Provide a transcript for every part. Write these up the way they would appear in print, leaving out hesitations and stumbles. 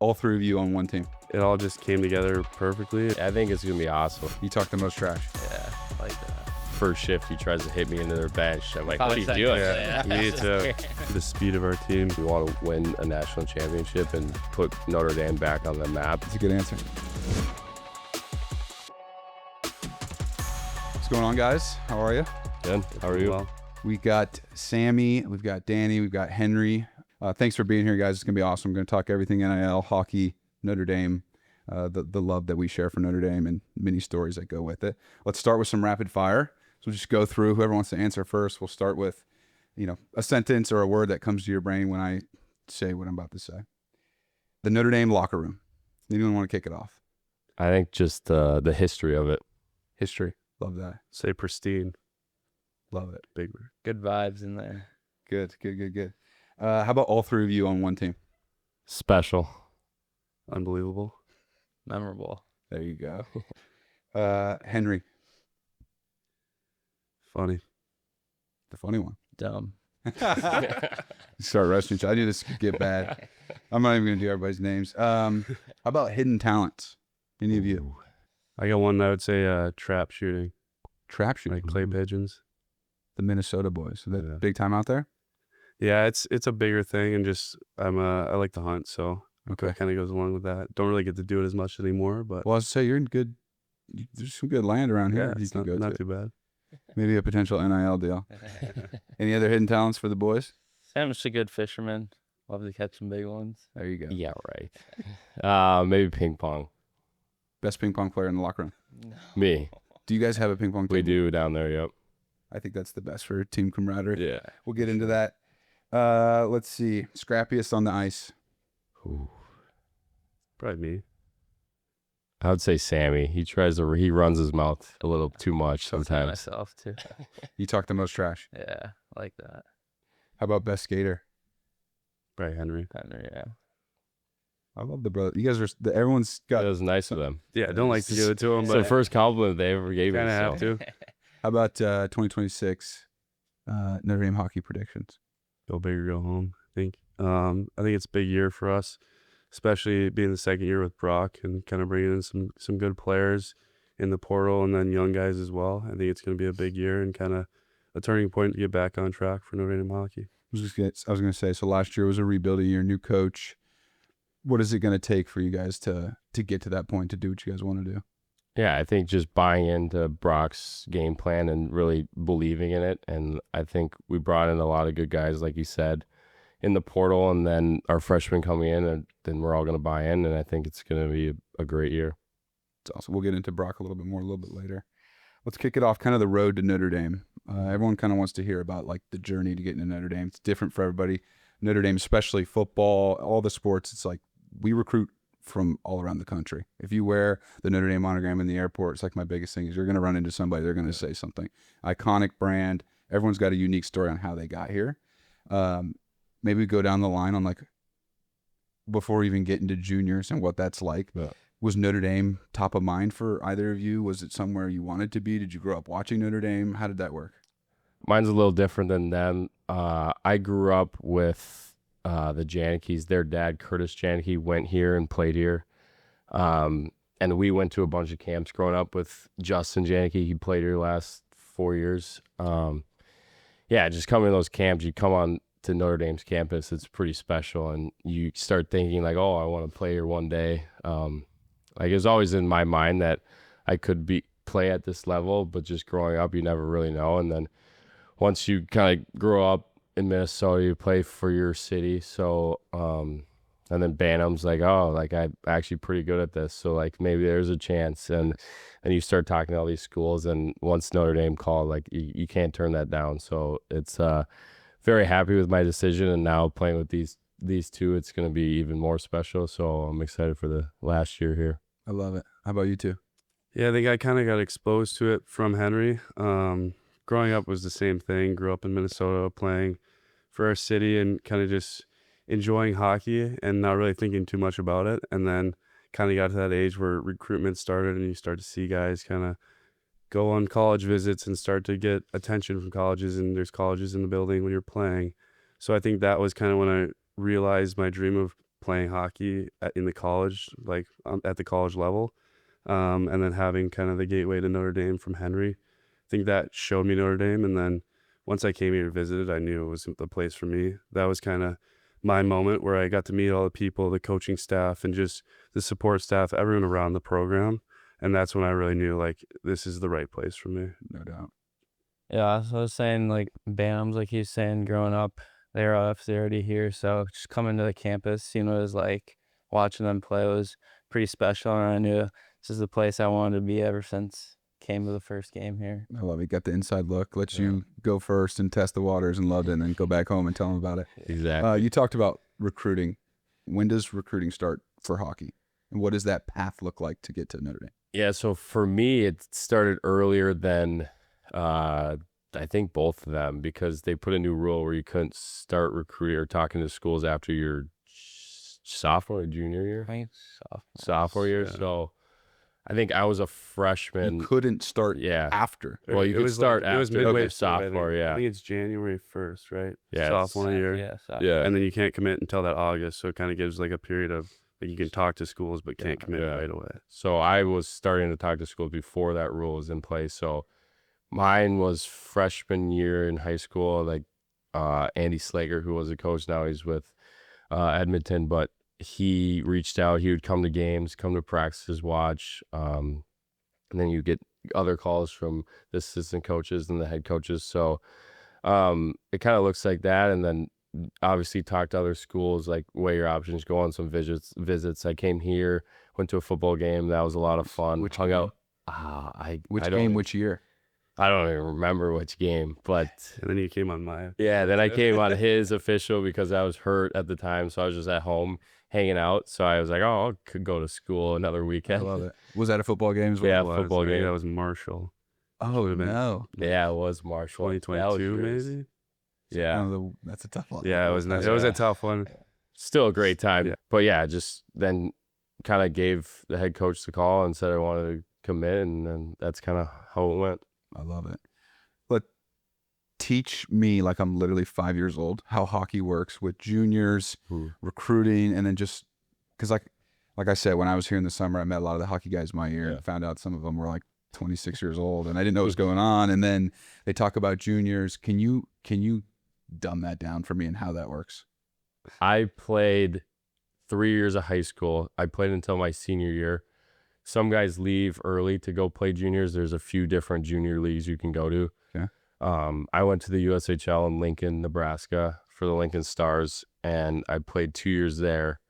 all three of you on one team? It all just came together perfectly. I think it's going to be awesome. You talk the most trash. Yeah, I like that. First shift, he tries to hit me into their bench. I'm like, what are you Probably doing? Yeah, me too. The speed of our team. We want to win a national championship and put Notre Dame back on the map. That's a good answer. What's going on, guys? How are you? Good. How are you? Well, We got Sammy, we've got Danny, we've got Henry. Thanks for being here, guys. It's going to be awesome. I'm going to talk everything NIL, hockey, Notre Dame, the love that we share for Notre Dame and many stories that go with it. Let's start with some rapid fire. So we'll just go through. Whoever wants to answer first, we'll start with, a sentence or a word that comes to your brain when I say what I'm about to say. The Notre Dame locker room. Anyone want to kick it off? I think just the history of it. History. Love that. say pristine. Love it. Big word. Good vibes in there. Good. How about all three of you on one team? Special. Unbelievable. Memorable. There you go. Henry, Funny. the funny one. Dumb. Start roasting each other. I knew this could get bad. I'm not even going to do everybody's names. How about hidden talents? Any of you? I got one I would say trap shooting, Trap shooting. like clay pigeons. The Minnesota boys. So that Yeah. big time out there? Yeah, it's a bigger thing, and just I like to hunt, so Okay. it kind of goes along with that. Don't really get to do it as much anymore, but Well, I was say you're in good. There's some good land around here. yeah, you it's can not, go not to. too bad. Maybe a potential NIL deal. Any other hidden talents for the boys? Sam's a good fisherman. Love to catch some big ones. There you go. Yeah, right. Maybe ping pong. Best ping pong player in the locker room. No. Me. Do you guys have a ping pong team? We do down there, yep. I think that's the best for team camaraderie. Yeah. We'll get into that. Let's see. Scrappiest on the ice. Ooh. Probably me. I would say Sammy. He runs his mouth a little too much sometimes. Myself too. You talk the most trash. Yeah, I like that. How about best skater? Probably Henry. Henry, yeah. I love the brother. You guys are. Everyone's That got. was nice of them. Yeah, I don't like to give it to him, It's the but first compliment they ever gave me. kind of have so. to. How about 2026 Notre Dame hockey predictions? Go big or go home, I think. I think it's a big year for us, especially being the second year with Brock and kind of bringing in some good players in the portal and then young guys as well. I think it's going to be a big year and kind of a turning point to get back on track for Notre Dame hockey. I was going to say. So last year was a rebuilding year, new coach. What is it going to take for you guys to get to that point to do what you guys want to do? Yeah, I think just buying into Brock's game plan and really believing in it. And I think we brought in a lot of good guys, like you said, in the portal, and then our freshmen coming in, and then we're all going to buy in. And I think it's going to be a great year. It's awesome. We'll get into Brock a little bit later. Let's kick it off. Kind of the road to Notre Dame. Everyone kind of wants to hear about like the journey to getting to Notre Dame. It's different for everybody. Notre Dame, especially football, all the sports. It's like we recruit from all around the country. If you wear the Notre Dame monogram in the airport, it's like my biggest thing is you're going to run into somebody. They're going to say something. Iconic brand. Everyone's got a unique story on how they got here. Maybe we go down the line on like before we even get into juniors and what that's like. Yeah. Was Notre Dame top of mind for either of you? Was it somewhere you wanted to be? Did you grow up watching Notre Dame? How did that work? Mine's a little different than them. I grew up with the Janikes. Their dad, Curtis Janicke, went here and played here. And we went to a bunch of camps growing up with Justin Janicke. He played here last 4 years. Yeah, just coming to those camps, you come on to Notre Dame's campus, it's pretty special. And you start thinking like, oh, I want to play here one day. Like it was always in my mind that I could play at this level, but just growing up, you never really know. And then once you kind of grow up in Minnesota, you play for your city. So, and then Bantam's like, oh, like I'm actually pretty good at this. So like maybe there's a chance. And you start talking to all these schools. And once Notre Dame called, like you can't turn that down. So it's very happy with my decision. And now playing with these two, it's going to be even more special. So I'm excited for the last year here. I love it. How about you two? Yeah, I think I kind of got exposed to it from Henry. Growing up was the same thing. Grew up in Minnesota playing for our city and kind of just enjoying hockey and not really thinking too much about it. And then kind of got to that age where recruitment started and you start to see guys kind of go on college visits and start to get attention from colleges, and there's colleges in the building when you're playing. So I think that was kind of when I realized my dream of playing hockey in the college, like at the college level, and then having kind of the gateway to Notre Dame from Henry. I think that showed me Notre Dame, and then once I came here and visited, I knew it was the place for me. That was kind of my moment where I got to meet all the people, the coaching staff, and just the support staff, everyone around the program. And that's when I really knew, like, this is the right place for me. No doubt. Yeah, so I was saying, like, BAMs, like he was saying, growing up, they were obviously already here. So just coming to the campus, seeing what it was like, watching them play was pretty special. And I knew this is the place I wanted to be ever since came to the first game here. I love it. Got the inside look. Lets you go first and test the waters and loved it, and then go back home and tell them about it. Exactly. You talked about recruiting. When does recruiting start for hockey? And what does that path look like to get to Notre Dame? Yeah, so for me, it started earlier than I think both of them, because they put a new rule where you couldn't start recruiting or talking to schools after your sophomore or junior year. I think Sophomore year. Yeah. So I think I was a freshman. You couldn't start Yeah. after. Well, you It could was start it was after midway your through, I think. sophomore, yeah. I think it's January 1st, right? Yeah, Sophomore year. Yeah, Yeah. And then you can't commit until that August, so it kind of gives like a period of like you can talk to schools but can't commit Yeah. right away. So I was starting to talk to schools before that rule was in place. So mine was freshman year in high school. Like Andy Slager, who was a coach, now he's with Edmonton, but he reached out. He would come to games, come to practices, watch, and then you get other calls from the assistant coaches and the head coaches. So it kind of looks like that, and then obviously talk to other schools, like weigh your options, go on some visits. I came here, went to a football game. That was a lot of fun. Which Hung game? out. Which I don't game? even- Which year? I don't even remember which game, but And then you came on my yeah, then I came on his official because I was hurt at the time, so I was just at home hanging out. So I was like, oh, I could go to school another I weekend. love it. Was that a football game as well? Yeah, was. football I think game. that was Marshall. Oh, Should've been no. Yeah, it was Marshall. That was 2022 yours. maybe. Yeah, That's a tough one. Yeah, it was nice. It was a tough one. still a great time. Yeah. But yeah, just then kind of gave the head coach the call and said I wanted to commit, and then that's kind of how it went. I love it. But teach me, like I'm literally 5 years old, how hockey works with juniors, recruiting, and then just because like I said, when I was here in the summer, I met a lot of the hockey guys my year and found out some of them were like 26 years old, and I didn't know what was going on. And then they talk about juniors. Can you dumb that down for me and how that works? I played 3 years of high school. I played until my senior year. Some guys leave early to go play juniors. There's a few different junior leagues you can go to. Okay. I went to the USHL in Lincoln, Nebraska for the Lincoln Stars, and I played 2 years there.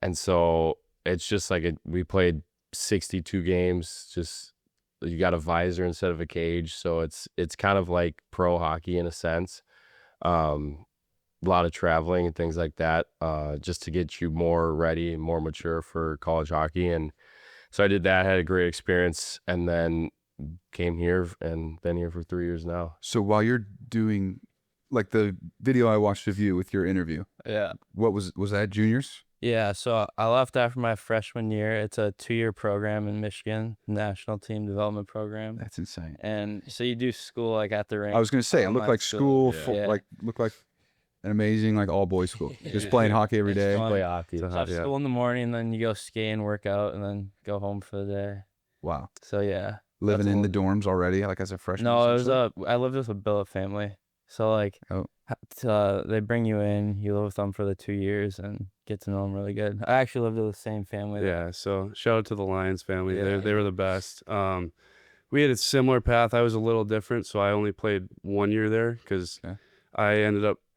And so it's just like we played 62 games. Just you got a visor instead of a cage, so it's kind of like pro hockey in a sense. A lot of traveling and things like that, just to get you more ready and more mature for college hockey. And so I did that, had a great experience, and then came here and been here for 3 years now. So while you're doing, like the video I watched of you with your interview, Yeah. what was that juniors? Yeah, so I left after my freshman year. It's a 2-year program in Michigan, National Team Development Program. That's insane. And so you do school like at the rink. I was gonna say it looked online like school, Yeah. like looked like an amazing like all boys school. Just playing hockey every day. fun. Play hockey. So So I have yeah. school in the morning, then you go skiing, work out, and then go home for the day. Wow. So yeah. Living That's in all. the dorms already, like as a freshman. No, it was essentially? I lived with a billet family. So like Oh. they bring you in, you live with them for the 2 years and get to know them really good. I actually lived with the same family. Yeah, so shout out to the Lions family. Yeah. They were the best. We had a similar path. I was a little different, so I only played 1 year there because Okay. I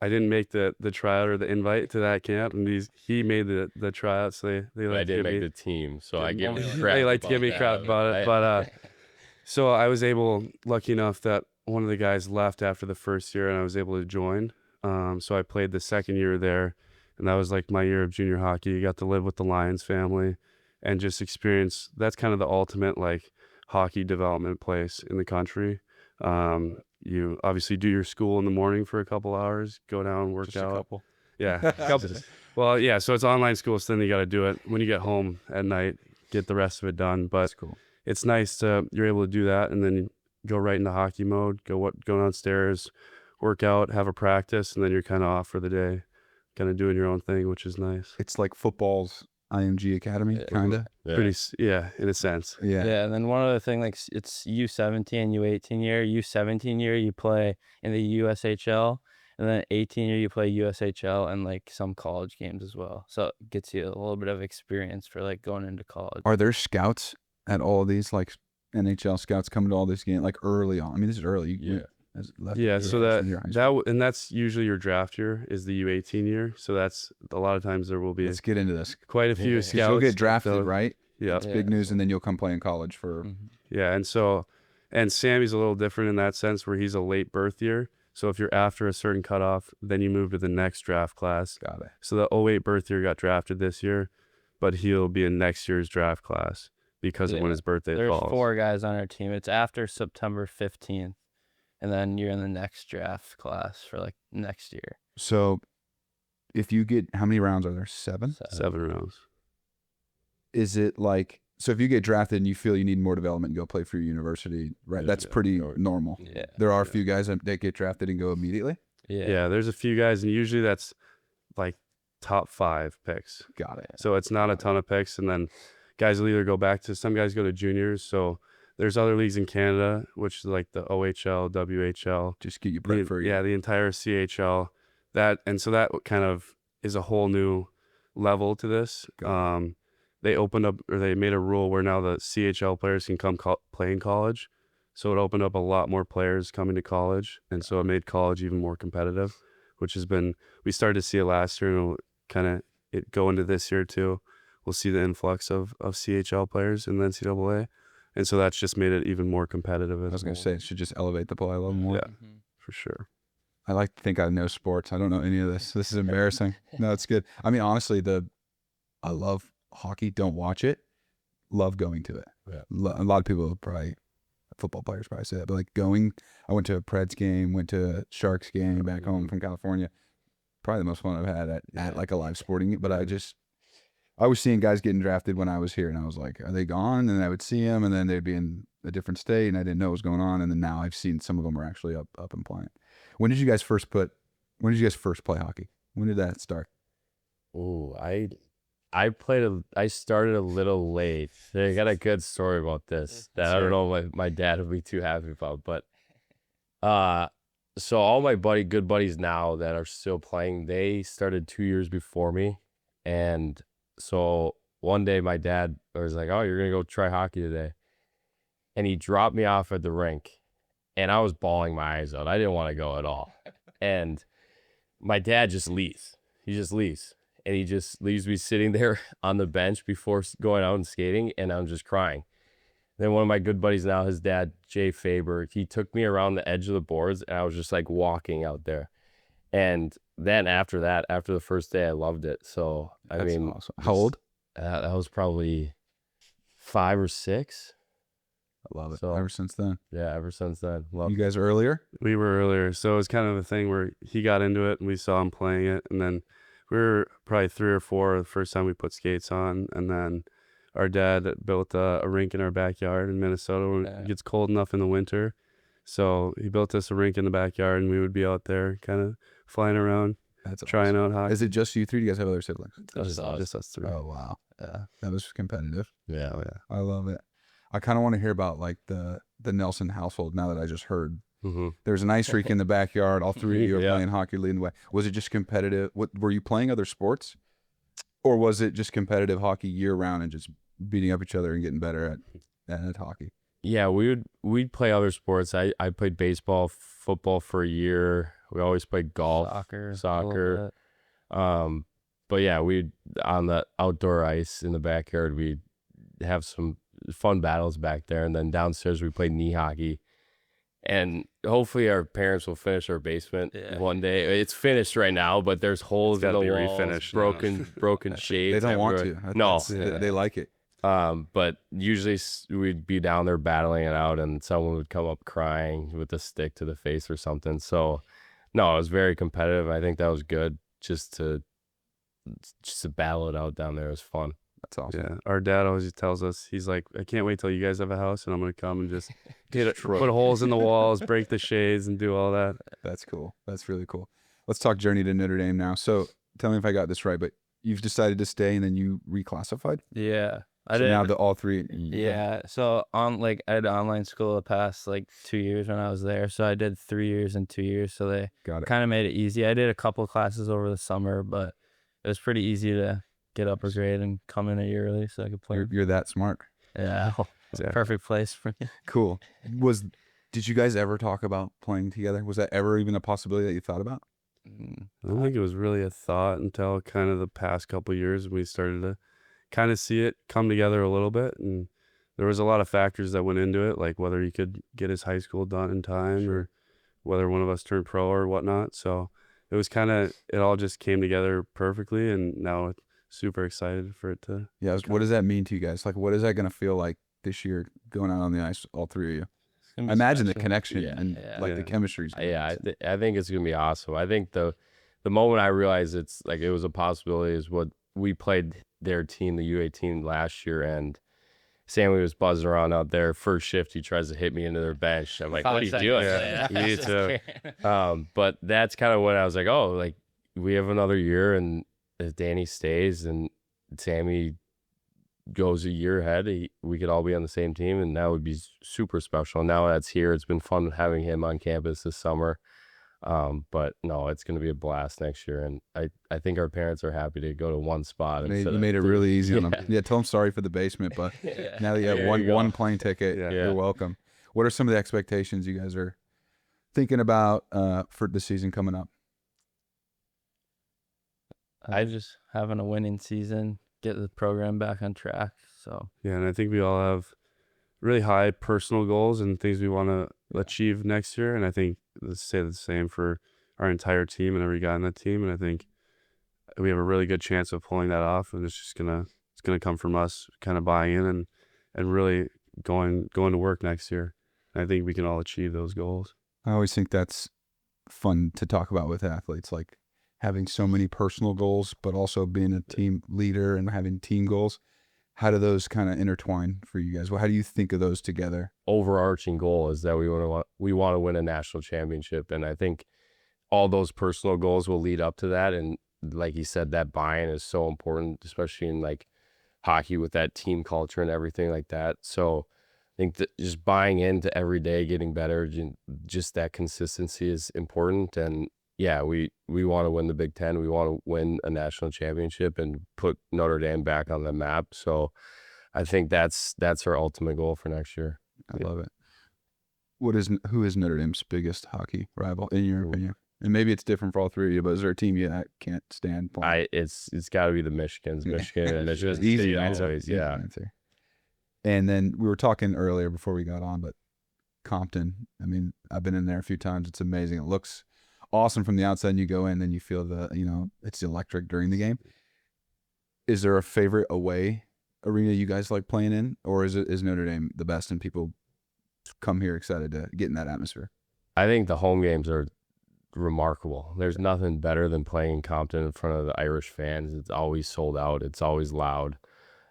didn't make the tryout or the invite to that camp, and he made the tryout, so they But I like didn't give make me the team, so I Yeah, give they them crap. like to give me crap about it, but so I was lucky enough that one of the guys left after the first year, and I was able to join. So I played the second year there, and that was like my year of junior hockey. You got to live with the Lions family, and just experience. That's kind of the ultimate like hockey development place in the country. You obviously do your school in the morning for a couple hours, go down, work Just a out. couple. Yeah, couple. Well, yeah. So it's online school, so then you got to do it when you get home at night. Get the rest of it done, but That's cool. it's nice you're able to do that and then go right into hockey mode, go downstairs, work out, have a practice, and then you're kind of off for the day. kind of doing your own thing, which is nice. It's like football's IMG Academy, kind of. Yeah. Yeah, in a sense. Yeah. Yeah, and then one other thing, like it's U17, U18 year. U17 year, you play in the USHL, and then 18 year, you play USHL and like some college games as well. So it gets you a little bit of experience for like going into college. Are there scouts at all of these, like NHL scouts coming to all these games, like early on? I mean, this is early. Yeah. Yeah, so and that's usually your draft year is the U18 year. So that's a lot of times there will be Let's get into this. quite a few 'Cause scouts. you'll get drafted, that'll- right? Yeah, It's big news, and then you'll come play in college for. yeah, and Sammy's a little different in that sense where he's a late birth year. So if you're after a certain cutoff, then you move to the next draft class. Got it. So the 08 birth year got drafted this year, but he'll be in next year's draft class because of when his birthday There's falls. 4 guys on our team. It's after September 15th, and then you're in the next draft class for like next year. So, if you get, how many rounds are there? 7? 7 rounds. Is it like, so if you get drafted and you feel you need more development and go play for your university, right? Yeah, That's yeah. pretty normal. Yeah. There are a few guys that get drafted and go immediately. Yeah, there's a few guys, and usually that's like top 5 picks. Got it. So it's not a ton of picks, and then guys will either go back to, some guys go to juniors. So there's other leagues in Canada, which is like the OHL, WHL, Just get you prepped for the entire CHL. So that kind of is a whole new level to this. They opened up, or they made a rule where now the CHL players can come play in college. So it opened up a lot more players coming to college, and so it made college even more competitive, which has been, we started to see it last year, and it'll kind of go into this year too. We'll see the influx of CHL players in the NCAA, and so that's just made it even more competitive. I was going to say, it should just elevate the play a little more. Yeah, for sure. I like to think I know sports. I don't know any of this. This is embarrassing. No, it's good. I mean, honestly, I love hockey. Don't watch it. Love going to it. Yeah. A lot of people probably, football players probably say that, but like going, I went to a Preds game, went to a Sharks game back home from California. Probably the most fun I've had at like a live sporting. But I was seeing guys getting drafted when I was here, and I was like, are they gone? And I would see them, and then they'd be in a different state, and I didn't know what was going on. And then now I've seen some of them are actually up and playing. When did you guys first play hockey? When did that start? Ooh, I started a little late. I got a good story about this that I don't know if my dad would be too happy about, but so all my good buddies now that are still playing, they started 2 years before me. And so one day my dad was like, "Oh, you're going to go try hockey today." And he dropped me off at the rink, and I was bawling my eyes out. I didn't want to go at all. And my dad just leaves. He just leaves. And he just leaves me sitting there on the bench before going out and skating, and I'm just crying. Then one of my good buddies now, his dad, Jay Faber, he took me around the edge of the boards, and I was just like walking out there. And then after the first day, I loved it. So, That's mean, awesome. How old? That was probably 5 or 6. I love it. So, ever since then. Yeah, ever since then. Love You guys earlier? We were earlier, so it was kind of a thing where he got into it, and we saw him playing it, and then we were probably 3 or 4 the first time we put skates on, and then our dad built a rink in our backyard in Minnesota when it gets cold enough in the winter. So he built us a rink in the backyard, and we would be out there kind of flying around, trying out hockey. Is it just you 3? Do you guys have other siblings? Just us 3. Oh, wow. Yeah. That was competitive. Yeah. Oh, yeah. I love it. I kind of want to hear about like the Nelson household now that I just heard. Mm-hmm. There's an ice rink in the backyard. All 3 of you are Yeah. playing hockey, leading the way. Was it just competitive? Were you playing other sports? Or was it just competitive hockey year round and just beating up each other and getting better at hockey? Yeah, we'd play other sports. I played baseball, football for a year. We always played golf, soccer. But yeah, we'd on the outdoor ice in the backyard, we'd have some fun battles back there, and then downstairs we played knee hockey. And hopefully our parents will finish our basement one day. It's finished right now, but there's holes in the be walls, refinished broken shades. They don't want everywhere. to. No. They like it. But usually we'd be down there battling it out, and someone would come up crying with a stick to the face or something. So, no, it was very competitive. I think that was good just to battle it out down there. It was fun. That's awesome. Yeah, our dad always tells us, he's like, I can't wait till you guys have a house, and I'm gonna come and just put holes in the walls, break the shades, and do all that. That's cool. That's really cool. Let's talk journey to Notre Dame now. So tell me if I got this right, but you've decided to stay and then you reclassified. Yeah, I So did. now all three. Yeah, so I had online school the past like 2 years when I was there, so I did 3 years and 2 years. So they Got it. kind of made it easy. I did a couple classes over the summer, but it was pretty easy to get upper grade and come in a year early so I could play. You're that smart. Yeah, perfect place for me. Cool. Did you guys ever talk about playing together? Was that ever even a possibility that you thought about? I don't think it was really a thought until kind of the past couple years we started to kind of see it come together a little bit, and there was a lot of factors that went into it, like whether he could get his high school done in time or whether one of us turned pro or whatnot. So it was kind of, it all just came together perfectly, and now it's super excited for it to. Yeah. What does that mean to you guys? Like, what is that going to feel like this year going out on the ice, all three of you? I imagine the connection and like the chemistry. I think it's gonna be awesome. I think the moment I realized it's like it was a possibility is what we played their team, the U18 last year, and Sammy was buzzing around out there. First shift, he tries to hit me into their bench. I'm like, what are you doing? Yeah, me too. But that's kind of when I was like, oh, like we have another year, and if Danny stays and Sammy goes a year ahead, we could all be on the same team, and that would be super special. Now that's here. It's been fun having him on campus this summer. But no, it's going to be a blast next year, and I think our parents are happy to go to one spot. You made it really easy on them. Yeah, tell them sorry for the basement, but now that you have one plane ticket, you're welcome. What are some of the expectations you guys are thinking about for the season coming up? I just having a winning season, get the program back on track. So Yeah, and I think we all have really high personal goals and things we want to achieve next year, and I think let's say the same for our entire team and every guy on that team, and I think we have a really good chance of pulling that off, and it's gonna come from us kind of buying in and really going to work next year. And I think we can all achieve those goals. I always think that's fun to talk about with athletes, like having so many personal goals, but also being a team leader and having team goals. How do those kind of intertwine for you guys? Well, how do you think of those together? Overarching goal is that we want to win a national championship, and I think all those personal goals will lead up to that. And like you said, that buy-in is so important, especially in like hockey with that team culture and everything like that. So I think that just buying into every day, getting better, just that consistency is important. And yeah, we want to win the Big Ten. We want to win a national championship and put Notre Dame back on the map. So I think that's our ultimate goal for next year. I love it. Who is Notre Dame's biggest hockey rival in your opinion? And maybe it's different for all three of you, but is there a team you can't stand playing? It's got to be the Michigans. Michigan and Michigan. Easy always, yeah. Answer. And then we were talking earlier before we got on, but Compton, I mean, I've been in there a few times. It's amazing. It looks awesome from the outside, and you go in, then you feel it's electric during the game. Is there a favorite away arena you guys like playing in, or is Notre Dame the best and people come here excited to get in that atmosphere? I think the home games are remarkable. There's nothing better than playing in Compton in front of the Irish fans. It's always sold out. It's always loud.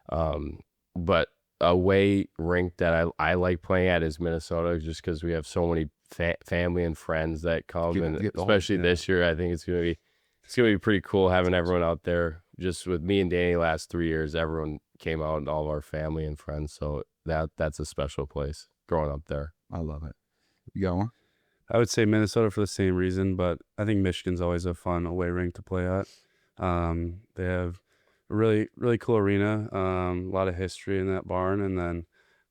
But away rink that I like playing at is Minnesota, just because we have so many family and friends that come, and especially this year, I think it's gonna be pretty cool having everyone out there. Just with me and Danny last 3 years, everyone came out, and all of our family and friends. So that's a special place growing up there. I love it. You got one? I would say Minnesota for the same reason, but I think Michigan's always a fun away rink to play at. They have a really, really cool arena, a lot of history in that barn, and then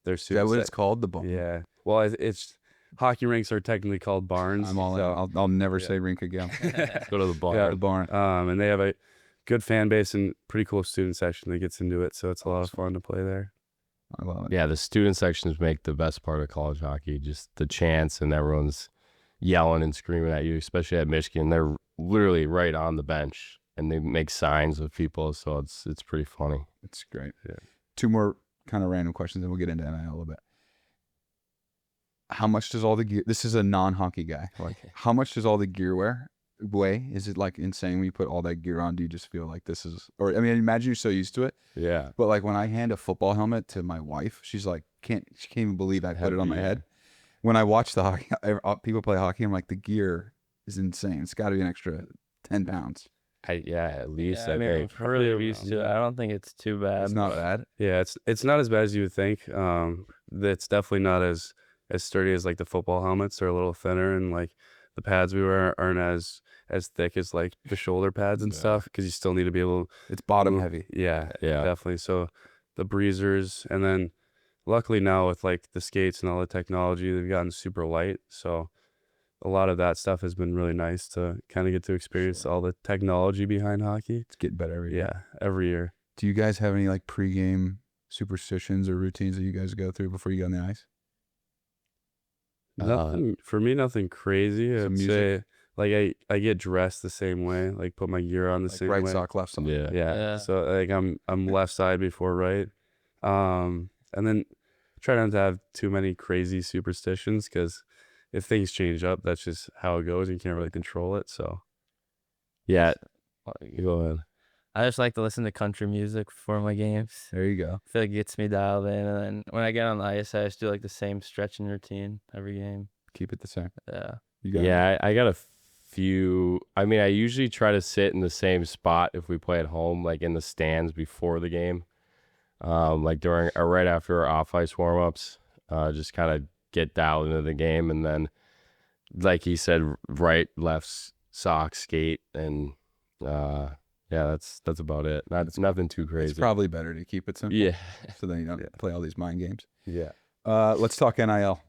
there's Is that what it's called, the barn? Yeah. Well, it's hockey rinks are technically called barns. I'm all in. I'll never say rink again. Let's go to the barn. Yeah, the barn. And they have a good fan base and pretty cool student section that gets into it, so it's a lot of fun to play there. I love it. Yeah, the student sections make the best part of college hockey. Just the chants and everyone's yelling and screaming at you, especially at Michigan. They're literally right on the bench, and they make signs with people, so it's pretty funny. It's great. Yeah. Two more kind of random questions, and we'll get into NIL a little bit. How much does all the gear? This is a non-hockey guy. Like, how much does all the gear weigh? Is it like insane when you put all that gear on? Do you just feel like this is? Or I mean, imagine you're so used to it. Yeah. But like when I hand a football helmet to my wife, she's like, she can't even believe I put it on my head. When I watch the hockey, people play hockey, I'm like, the gear is insane. It's got to be an extra 10 pounds. At least Yeah, I I mean, think. I'm really Probably used around to it. there. I don't think it's too bad. It's not but- bad. Yeah, it's not as bad as you would think. It's definitely not as sturdy as like the football helmets. They're a little thinner, and like the pads we wear aren't as thick as like the shoulder pads and Yeah. stuff, because you still need to be able It's bottom move- heavy. Yeah, Yeah. definitely. So the breezers, and then luckily now with like the skates and all the technology, they've gotten super light. So a lot of that stuff has been really nice to kind of get to experience all the technology behind hockey. It's getting better every year. Yeah, every year. Do you guys have any like pregame superstitions or routines that you guys go through before you get on the ice? Nothing for me, nothing crazy. Some I'd music? say like I get dressed the same way, like put my gear on the Like same right way. sock, left sock. Yeah. Yeah. Yeah. So like I'm left side before right. And then try not to have too many crazy superstitions, because if things change up, that's just how it goes. You can't really control it. So Yeah. You go ahead. I just like to listen to country music before my games. There you go. I feel like it gets me dialed in, and then when I get on the ice, I just do like the same stretching routine every game. Keep it the same. Yeah. You got it. Yeah, I got a few. I mean, I usually try to sit in the same spot if we play at home, like in the stands before the game, like during or right after our off ice warm ups. Just kind of get dialed into the game, and then, like he said, right, left, sock, skate, and yeah, that's about it. Nothing too crazy. It's probably better to keep it simple. Yeah, So then you don't play all these mind games. yeah. Let's talk NIL.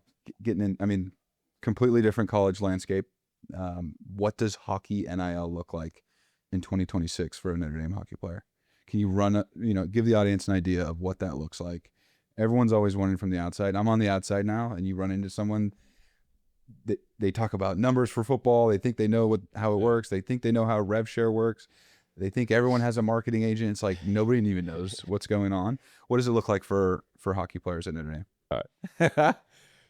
Getting in, I mean, completely different college landscape. What does hockey NIL look like in 2026 for a Notre Dame hockey player? Can you give the audience an idea of what that looks like? Everyone's always wondering from the outside. I'm on the outside now, and you run into someone that they talk about numbers for football. They think they know how it works. They think they know how rev share works. They think everyone has a marketing agent. It's like nobody even knows what's going on. What does it look like for hockey players at Notre Dame?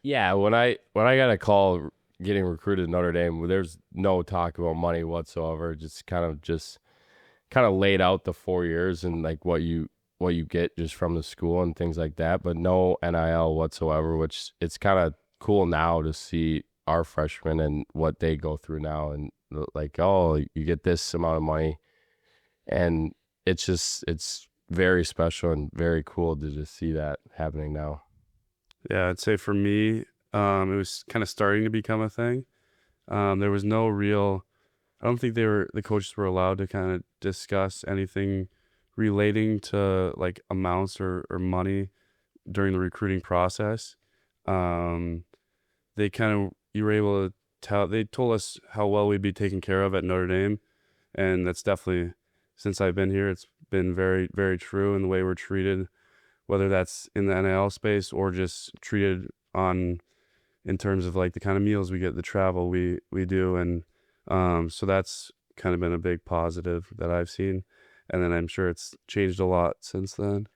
Yeah, when I got a call getting recruited to Notre Dame, there's no talk about money whatsoever. Just kind of laid out the 4 years and like what you get just from the school and things like that, but no NIL whatsoever, which it's kind of cool now to see our freshmen and what they go through now, and like, oh, you get this amount of money, and it's very special and very cool to just see that happening now. yeah, I'd say for me, it was kind of starting to become a thing. There was no real. I don't think the coaches were allowed to kind of discuss anything relating to like amounts or money during the recruiting process. You were able to tell. They told us how well we'd be taken care of at Notre Dame, and that's definitely, since I've been here, it's been very, very true in the way we're treated, whether that's in the NIL space or just treated in terms of like the kind of meals we get, the travel we do, and so that's kind of been a big positive that I've seen, and then I'm sure it's changed a lot since then.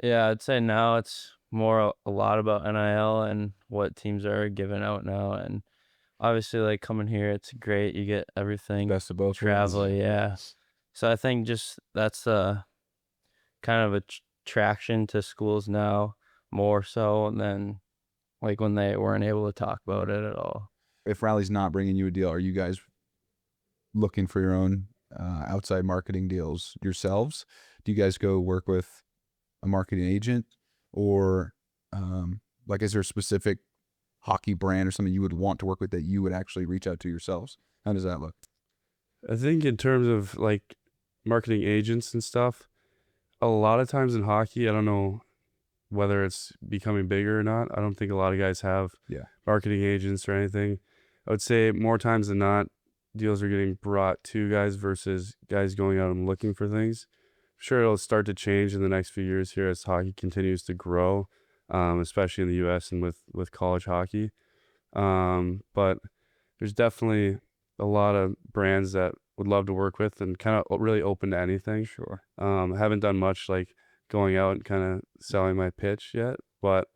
Yeah, I'd say now it's more a lot about NIL and what teams are giving out now, and obviously like coming here, it's great. You get everything, Best of both travel, worlds. yeah. So I think just that's kind of attraction to schools now more so than like when they weren't able to talk about it at all. If Rally's not bringing you a deal, are you guys looking for your own outside marketing deals yourselves? Do you guys go work with a marketing agent, or like is there a specific hockey brand or something you would want to work with that you would actually reach out to yourselves? How does that look? I think in terms of like marketing agents and stuff, a lot of times in hockey, I don't know whether it's becoming bigger or not. I don't think a lot of guys have marketing agents or anything. I would say more times than not, deals are getting brought to guys versus guys going out and looking for things. I'm sure it'll start to change in the next few years here as hockey continues to grow, especially in the U.S. and with college hockey. But there's definitely a lot of brands that would love to work with and kind of really open to anything. Sure. I haven't done much like going out and kind of selling my pitch yet, but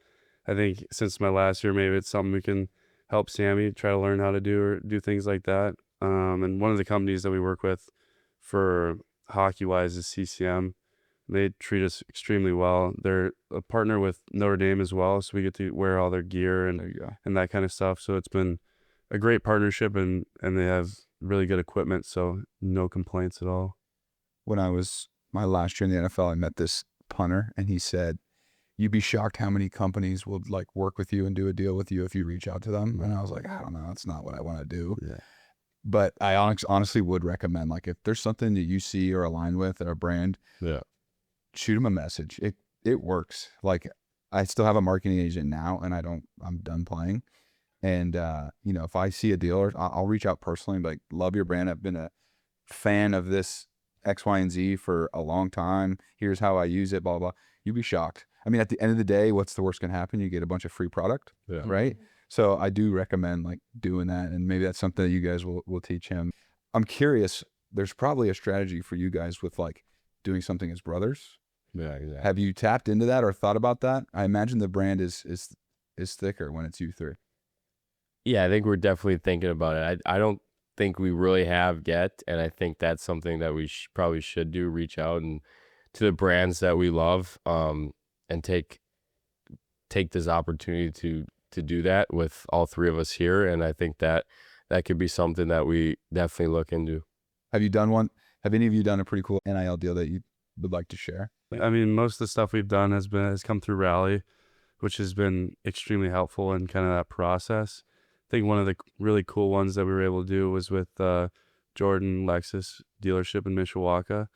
I think since my last year, maybe it's something we can help Sammy try to learn how to do or do things like that. And one of the companies that we work with for hockey wise is CCM. They treat us extremely well. They're a partner with Notre Dame as well, so we get to wear all their gear There you go. and that kind of stuff. So it's been a great partnership, and they have really good equipment, so no complaints at all. When I was my last year in the NFL, I met this punter, and he said, "You'd be shocked how many companies will like work with you and do a deal with you if you reach out to them." And I was like, I don't know, that's not what I want to do. Yeah. But I honestly would recommend, like, if there's something that you see or align with or a brand, Yeah. shoot them a message. It works. Like, I still have a marketing agent now, and I'm done playing. And you know, if I see a deal, or I'll reach out personally and be like, love your brand. I've been a fan of this X, Y, and Z for a long time. Here's how I use it, blah, blah. You'd be shocked. I mean, at the end of the day, what's the worst can happen? You get a bunch of free product, Yeah. right? So I do recommend like doing that, and maybe that's something that you guys will teach him. I'm curious, there's probably a strategy for you guys with like doing something as brothers. Yeah, exactly. Have you tapped into that or thought about that? I imagine the brand is thicker when it's you three. Yeah, I think we're definitely thinking about it. I don't think we really have yet, and I think that's something that we probably should do. Reach out and to the brands that we love, and take this opportunity to do that with all three of us here. And I think that could be something that we definitely look into. Have you done one? Have any of you done a pretty cool NIL deal that you would like to share? I mean, most of the stuff we've done has come through Rally, which has been extremely helpful in kind of that process. I think one of the really cool ones that we were able to do was with Jordan Lexus dealership in Mishawaka.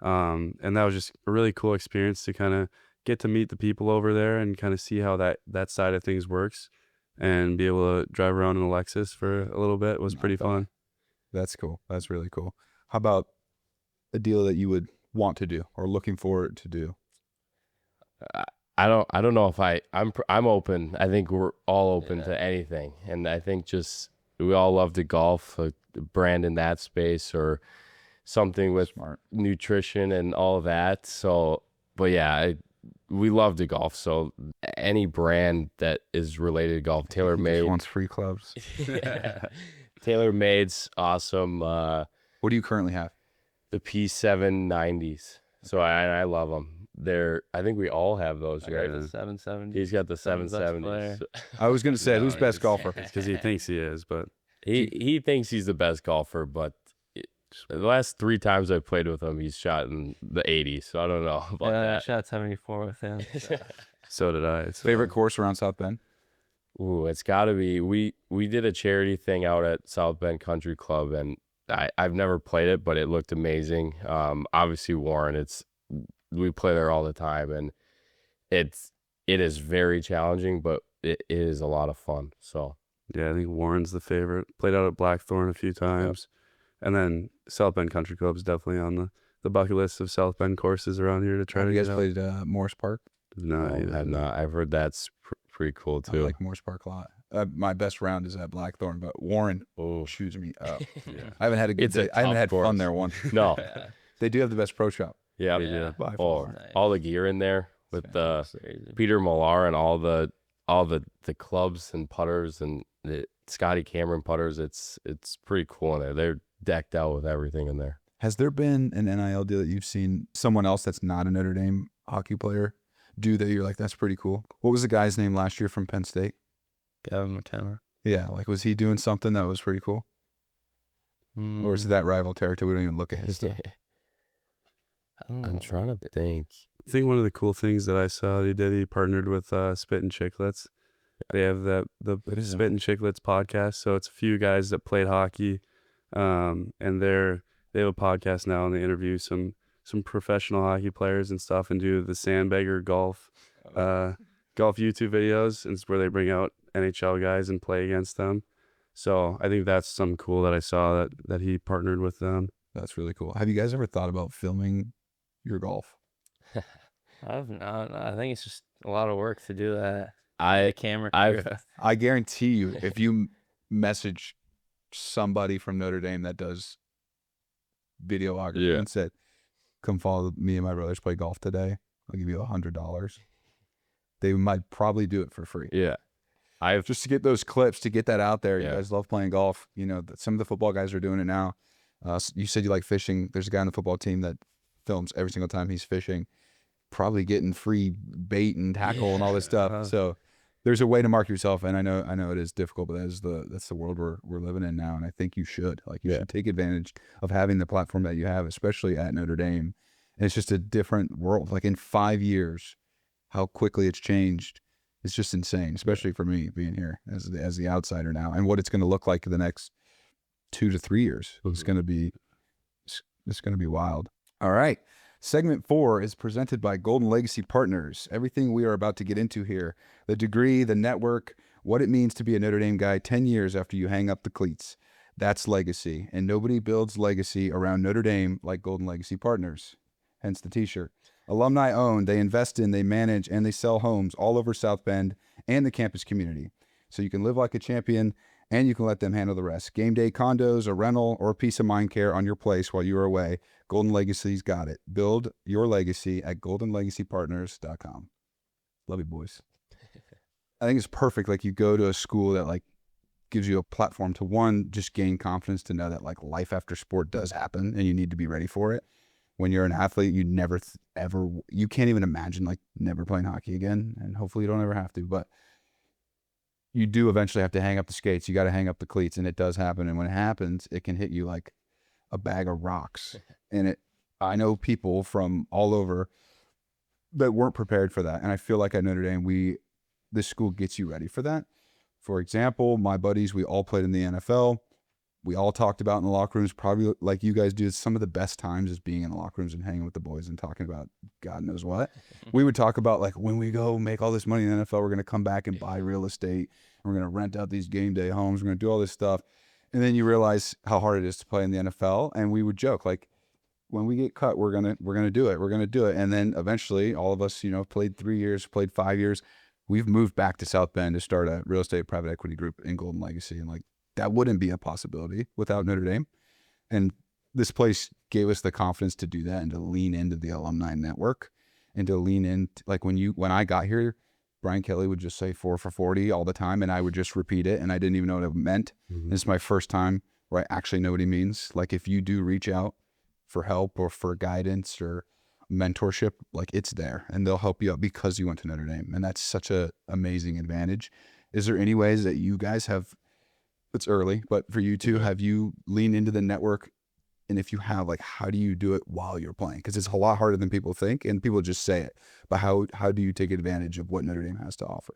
And that was just a really cool experience to kind of get to meet the people over there and kind of see how that side of things works, and be able to drive around in a Lexus for a little bit was pretty fun. That's cool. That's really cool. How about a deal that you would want to do or looking forward to do? I don't know if I'm open. I think we're all open to anything, and I think just we all love to golf, a brand in that space or something with Smart. nutrition and all of that. So, but yeah, we love to golf. So any brand that is related to golf, He TaylorMade. just wants free clubs. TaylorMade's awesome. What do you currently have? The P790s. So I love them. I think we all have those, right? Yeah. 770. He's got the Someone's best 770s. player. I was going to say, No, who's best he's- golfer? Because he thinks he is, but He thinks he's the best golfer, but the last 3 times I played with him, he's shot in the 80s. So I don't know about Yeah, I that. shot 74 with him. So. so did I. So. Favorite course around South Bend? Ooh, it's got to be. We did a charity thing out at South Bend Country Club, and I've never played it, but it looked amazing. Obviously Warren, we play there all the time, and it is very challenging, but it is a lot of fun. So Yeah, I think Warren's the favorite. Played out at Blackthorn a few times. And then South Bend Country Club is definitely on the bucket list of South Bend courses around here to try Have to you get guys out. played Morris Park? No, I have not. I've heard that's pretty cool I too. like Morris Park a lot. My best round is at Blackthorn, but Warren Oh chews me up. Yeah. I haven't had a good It's a day. I haven't tough had fun course. there once. No. They do have the best pro shop. Yeah. Yeah. By Oh, far. Nice. all the gear in there with the Crazy. Peter Millar and all the clubs and putters and the Scotty Cameron putters. It's pretty cool in there. They're decked out with everything in there. Has there been an NIL deal that you've seen someone else that's not a Notre Dame hockey player do that you're like, that's pretty cool? What was the guy's name last year from Penn State? Gavin McKenna. Yeah, like was he doing something that was pretty cool? Or is it that rival territory? We don't even look at his stuff. I don't know. I'm trying to think. I think one of the cool things that I saw he partnered with Spit and Chicklets. They have the What is Spit and Chicklets podcast. So it's a few guys that played hockey, and they have a podcast now, and they interview some professional hockey players and stuff, and do the Sandbagger golf YouTube videos, and it's where they bring out NHL guys and play against them. So I think that's something cool that I saw that he partnered with them. That's really cool. Have you guys ever thought about filming your golf? I've not. I think it's just a lot of work to do that. The I camera. I've- crew. I guarantee you, if you message somebody from Notre Dame that does videography Yeah. and said, "Come follow me and my brothers play golf today. I'll give you $100." They might probably do it for free. yeah. I've Just to get those clips, to get that out there. You Yeah. guys love playing golf. You know, some of the football guys are doing it now. You said you like fishing. There's a guy on the football team that films every single time he's fishing, probably getting free bait and tackle and all this stuff. Uh-huh. So there's a way to market yourself, and I know it is difficult, but that's the world we're living in now, and I think you should should take advantage of having the platform that you have, especially at Notre Dame. And it's just a different world. Like in 5 years, how quickly it's changed. It's just insane, especially for me being here as the outsider now, and what it's going to look like in the next 2 to 3 years. It's going to be wild. All right. Segment 4 is presented by Golden Legacy Partners. Everything we are about to get into here, the degree, the network, what it means to be a Notre Dame guy 10 years after you hang up the cleats. That's legacy. And nobody builds legacy around Notre Dame like Golden Legacy Partners. Hence the t-shirt. Alumni owned, they invest in, they manage, and they sell homes all over South Bend and the campus community. So you can live like a champion and you can let them handle the rest. Game day condos, a rental, or peace of mind care on your place while you are away. Golden Legacy's got it. Build your legacy at goldenlegacypartners.com. Love you, boys. I think it's perfect. Like you go to a school that like gives you a platform to one, just gain confidence to know that like life after sport does happen and you need to be ready for it. When you're an athlete, you never you can't even imagine like never playing hockey again. And hopefully you don't ever have to, but you do eventually have to hang up the skates. You got to hang up the cleats, and it does happen. And when it happens, it can hit you like a bag of rocks. And I know people from all over that weren't prepared for that. And I feel like at Notre Dame, this school gets you ready for that. For example, my buddies, we all played in the NFL. We all talked about in the locker rooms, probably like you guys do. Some of the best times is being in the locker rooms and hanging with the boys and talking about God knows what. We would talk about like when we go make all this money in the NFL, we're going to come back and buy real estate. And we're going to rent out these game day homes. We're going to do all this stuff. And then you realize how hard it is to play in the NFL. And we would joke like, when we get cut, we're going to do it. We're going to do it. And then eventually all of us, played 3 years, played 5 years. We've moved back to South Bend to start a real estate private equity group in Golden Legacy. And like, that wouldn't be a possibility without Notre Dame. And this place gave us the confidence to do that and to lean into the alumni network and to lean in. Like when I got here, Brian Kelly would just say 4 for 40 all the time. And I would just repeat it. And I didn't even know what it meant. Mm-hmm. This is my first time where I actually know what he means. Like if you do reach out for help or for guidance or mentorship, like it's there and they'll help you out because you went to Notre Dame. And that's such a amazing advantage. Is there any ways that you guys have, it's early, but for you two, have you leaned into the network? And if you have, like, how do you do it while you're playing? Because it's a lot harder than people think, and people just say it. But how do you take advantage of what Notre Dame has to offer?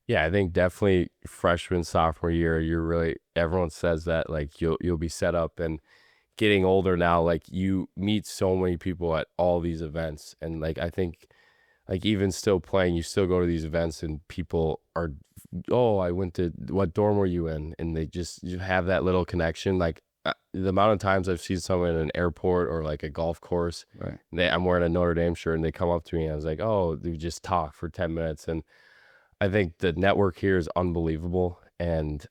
Yeah, I think definitely freshman, sophomore year, everyone says that like you'll be set up, and getting older now, like you meet so many people at all these events, and like I think like even still playing, you still go to these events and people are, oh, I went to, what dorm were you in? And you have that little connection. Like the amount of times I've seen someone in an airport or like a golf course, right? I'm wearing a Notre Dame shirt and they come up to me and I was like, oh, they just talk for 10 minutes. And I think the network here is unbelievable, and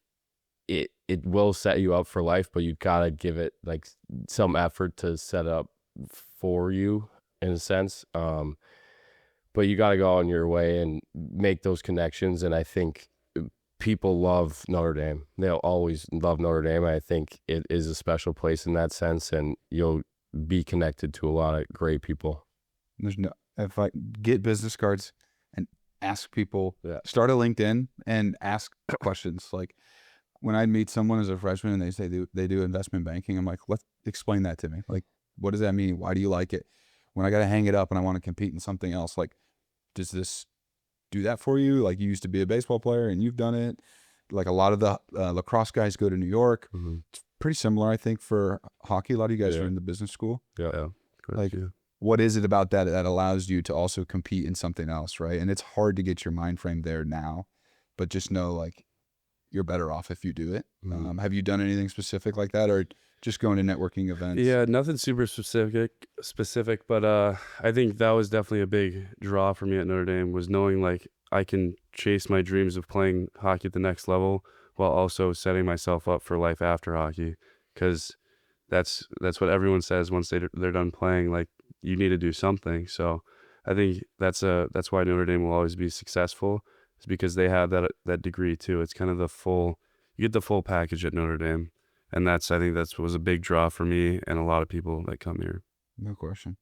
it will set you up for life, but you gotta give it like some effort to set up for you in a sense. But you got to go on your way and make those connections. And I think people love Notre Dame. They'll always love Notre Dame. I think it is a special place in that sense, and you'll be connected to a lot of great people. If I get business cards and ask people, start a LinkedIn and ask questions. Like when I meet someone as a freshman and they say they do investment banking, I'm like, let's explain that to me. Like, what does that mean? Why do you like it? When I got to hang it up and I want to compete in something else, like, does this do that for you? Like you used to be a baseball player and you've done it. Like a lot of the lacrosse guys go to New York. Mm-hmm. It's pretty similar, I think, for hockey. A lot of you guys are in the business school. Yeah. Like, what is it about that allows you to also compete in something else, right? And it's hard to get your mind frame there now, but just know like you're better off if you do it. Mm-hmm. Have you done anything specific like that, or just going to networking events? Yeah, nothing super specific, but I think that was definitely a big draw for me at Notre Dame, was knowing like I can chase my dreams of playing hockey at the next level while also setting myself up for life after hockey, because that's what everyone says once they're done playing. Like you need to do something. So I think that's why Notre Dame will always be successful, is because they have that degree too. It's kind of you get the full package at Notre Dame. And I think that was a big draw for me and a lot of people that come here. No question.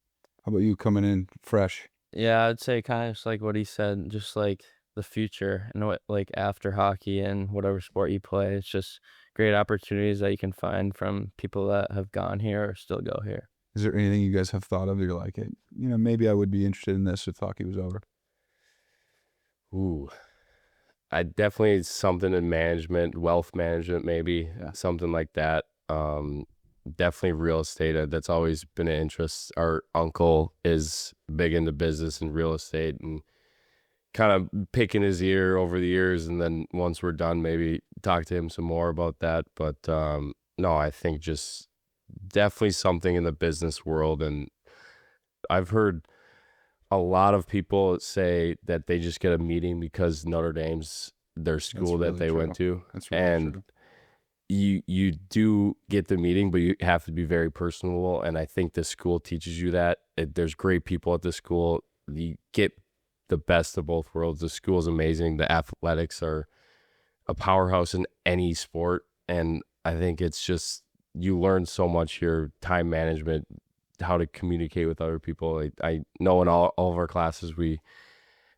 How about you coming in fresh? Yeah, I'd say kind of just like what he said, just like the future and what like after hockey and whatever sport you play. It's just great opportunities that you can find from people that have gone here or still go here. Is there anything you guys have thought of that you're like, hey, maybe I would be interested in this if hockey was over? Ooh, I definitely something in management, wealth management, maybe something like that. Definitely real estate. That's always been an interest. Our uncle is big into business and real estate, and kind of picking his ear over the years. And then once we're done, maybe talk to him some more about that. But no, I think just definitely something in the business world. And I've heard a lot of people say that they just get a meeting because Notre Dame's their school that they went to. That's really and true. you do get the meeting, but you have to be very personable. And I think this school teaches you that. There's great people at this school. You get the best of both worlds. The school is amazing. The athletics are a powerhouse in any sport. And I think it's just, you learn so much here, time management, how to communicate with other people. I know in all of our classes, we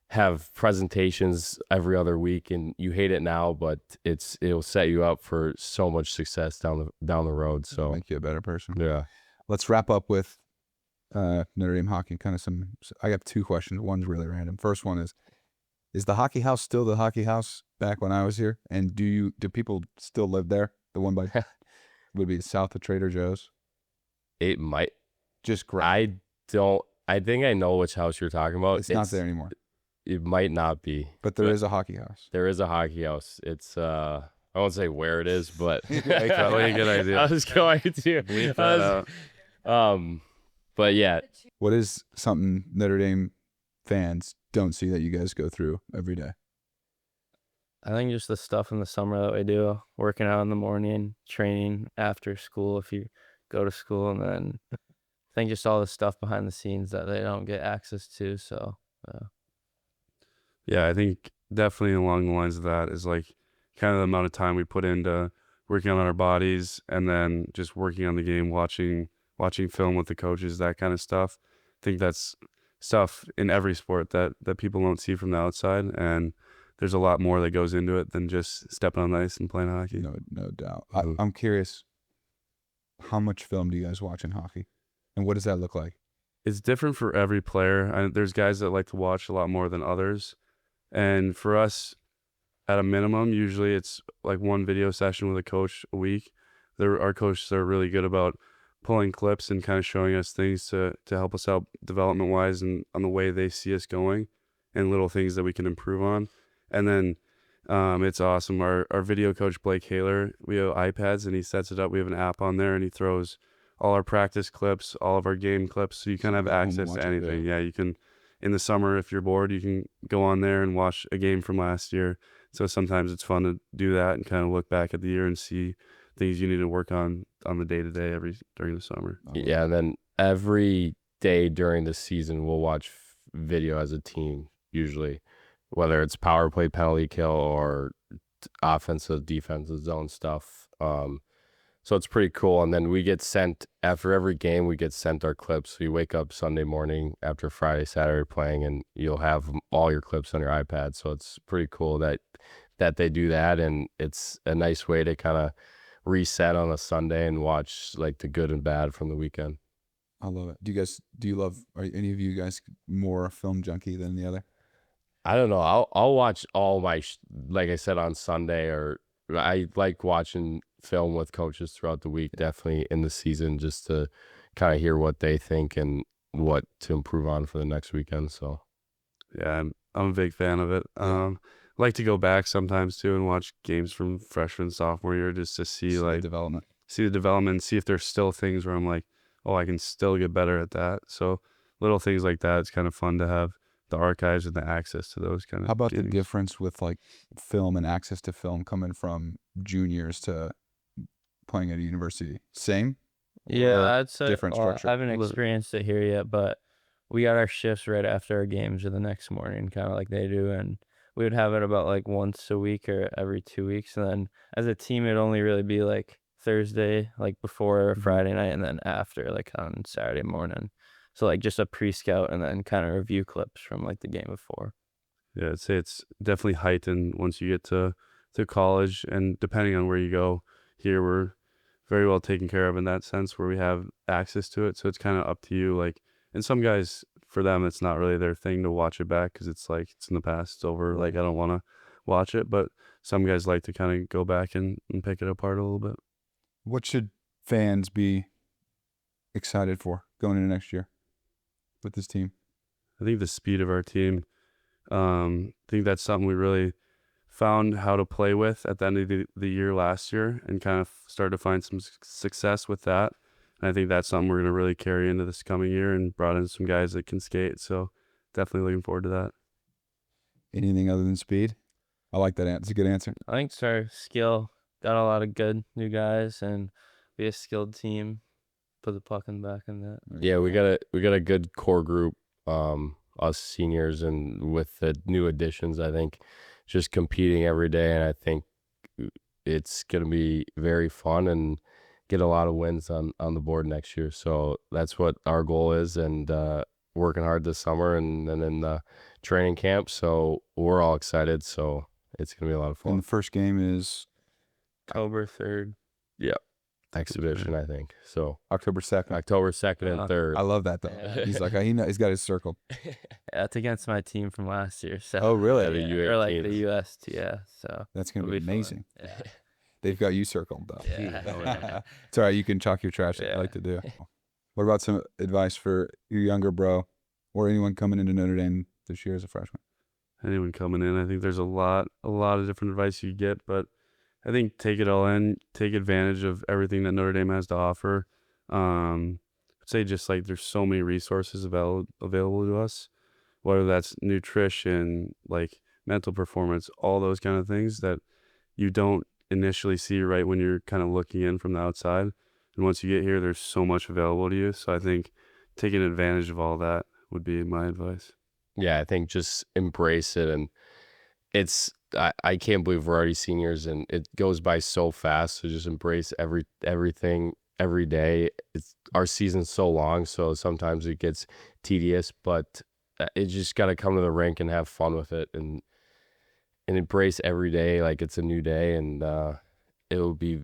have presentations every other week, and you hate it now, but it'll set you up for so much success down the road. So Make you a better person. yeah. Let's wrap up with Notre Dame hockey. Kind of I got 2 questions. One's really random. First one is the hockey house still the hockey house back when I was here? And do people still live there? The one by would be south of Trader Joe's. It might. Just great. I think I know which house you're talking about. It's not there anymore. It might not be. But there is a hockey house. There is a hockey house. It's I won't say where it is, but Probably a good idea. I was going to Leave that out. But yeah, What is something Notre Dame fans don't see that you guys go through every day? I think just the stuff in the summer that we do, working out in the morning, training after school if you go to school, and then I think just all the stuff behind the scenes that they don't get access to. So Yeah, I think definitely along the lines of that is like kind of the amount of time we put into working on our bodies and then just working on the game, watching film with the coaches, that kind of stuff. I think that's stuff in every sport that people don't see from the outside, and there's a lot more that goes into it than just stepping on the ice and playing hockey. No doubt. I'm curious, how much film do you guys watch in hockey? And what does that look like? It's different for every player. There's guys that like to watch a lot more than others. And for us, at a minimum, usually it's like one video session with a coach a week. Our coaches are really good about pulling clips and kind of showing us things to help us out development-wise and on the way they see us going and little things that we can improve on. And then it's awesome. Our video coach, Blake Haler, we have iPads, and he sets it up. We have an app on there, and he throws all our practice clips, all of our game clips, so you kind of have access to anything. Yeah, you can, in the summer, if you're bored, you can go on there and watch a game from last year. So sometimes it's fun to do that and kind of look back at the year and see things you need to work on the day-to-day during the summer. yeah. And then every day during the season, we'll watch video as a team, usually, whether it's power play, penalty kill, or offensive, defensive zone stuff. So it's pretty cool. And then we get sent, after every game, we get sent our clips. So you wake up Sunday morning after Friday, Saturday playing, and you'll have all your clips on your iPad. So it's pretty cool that they do that. And it's a nice way to kind of reset on a Sunday and watch like the good and bad from the weekend. I love it. Are any of you guys more film junkie than the other? I don't know. I'll watch all my, like I said, on Sunday, or I like watching film with coaches throughout the week, definitely in the season, just to kind of hear what they think and what to improve on for the next weekend. So yeah, I'm a big fan of it. Like to go back sometimes too and watch games from freshman, sophomore year, just to see like development, see if there's still things where I'm like, oh, I can still get better at that. So little things like that, it's kind of fun to have the archives and the access to those kind of. How about games. the difference with like film and access to film coming from juniors to playing at a university? Same? yeah, Or I'd say different structure? I haven't experienced it here yet, but we got our shifts right after our games or the next morning, kind of like they do, and we would have it about like once a week or every 2 weeks. And then as a team, it'd only really be like Thursday, like before Friday night, and then after, like on Saturday morning. So like just a pre-scout and then kind of review clips from like the game before. Yeah, I'd say it's definitely heightened once you get to college, and depending on where you go. Here we're very well taken care of in that sense where we have access to it, so it's kind of up to you. Like, and some guys, for them, it's not really their thing to watch it back because it's like it's in the past, it's over. Like, I don't want to watch it, but some guys like to kind of go back and pick it apart a little bit. What should fans be excited for going into next year with this team? I think the speed of our team. I think that's something we really found how to play with at the end of the year last year and kind of started to find some success with that. And I think that's something we're going to really carry into this coming year and brought in some guys that can skate. So definitely looking forward to that. Anything other than speed? I like that answer. It's a good answer. I think it's our skill. Got a lot of good new guys and be a skilled team. Put the puck in the back in that. Yeah, we got a good core group, us seniors, and with the new additions, I think just competing every day, and I think it's gonna be very fun and get a lot of wins on the board next year. So that's what our goal is, and working hard this summer and then in the training camp. So we're all excited. So it's gonna be a lot of And fun. the first game is October 3rd. Exhibition, I think. So October 2nd. October 2nd and 3rd. I love that though. Yeah. He's like, he's got his circled. That's against my team from last year. So Oh, really? Yeah, the or like U18s. the UST, yeah. So That's going to it'll be be fun. amazing. Yeah. They've got you circled though. Yeah. It's all right. You can chalk your trash. I like to do. What about some advice for your younger bro or anyone coming into Notre Dame this year as a freshman? Anyone coming in, I think there's a lot of different advice you get, but I think take it all in, take advantage of everything that Notre Dame has to offer. I'd say just like there's so many resources available to us, whether that's nutrition, like mental performance, all those kind of things that you don't initially see right when you're kind of looking in from the outside. And once you get here, there's so much available to you. So I think taking advantage of all that would be my advice. Yeah, I think just embrace it, and I can't believe we're already seniors and it goes by so fast. So just embrace everything every day. It's our season's so long, so sometimes it gets tedious, but it just got to come to the rink and have fun with it and embrace every day like it's a new day, and it will be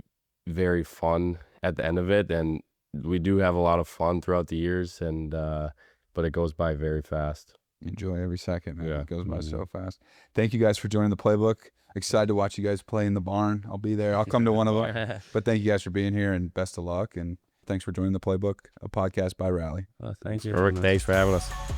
very fun at the end of it. And we do have a lot of fun throughout the years, and but it goes by very fast. Enjoy every second, man. Yeah. It goes by so fast. Thank you guys for joining the Playbook. Excited to watch you guys play in the barn. I'll be there. I'll come to one of them. But thank you guys for being here and best of luck. And thanks for joining the Playbook, a podcast by Rally. Well, thank you. Perfect. Thanks for having us.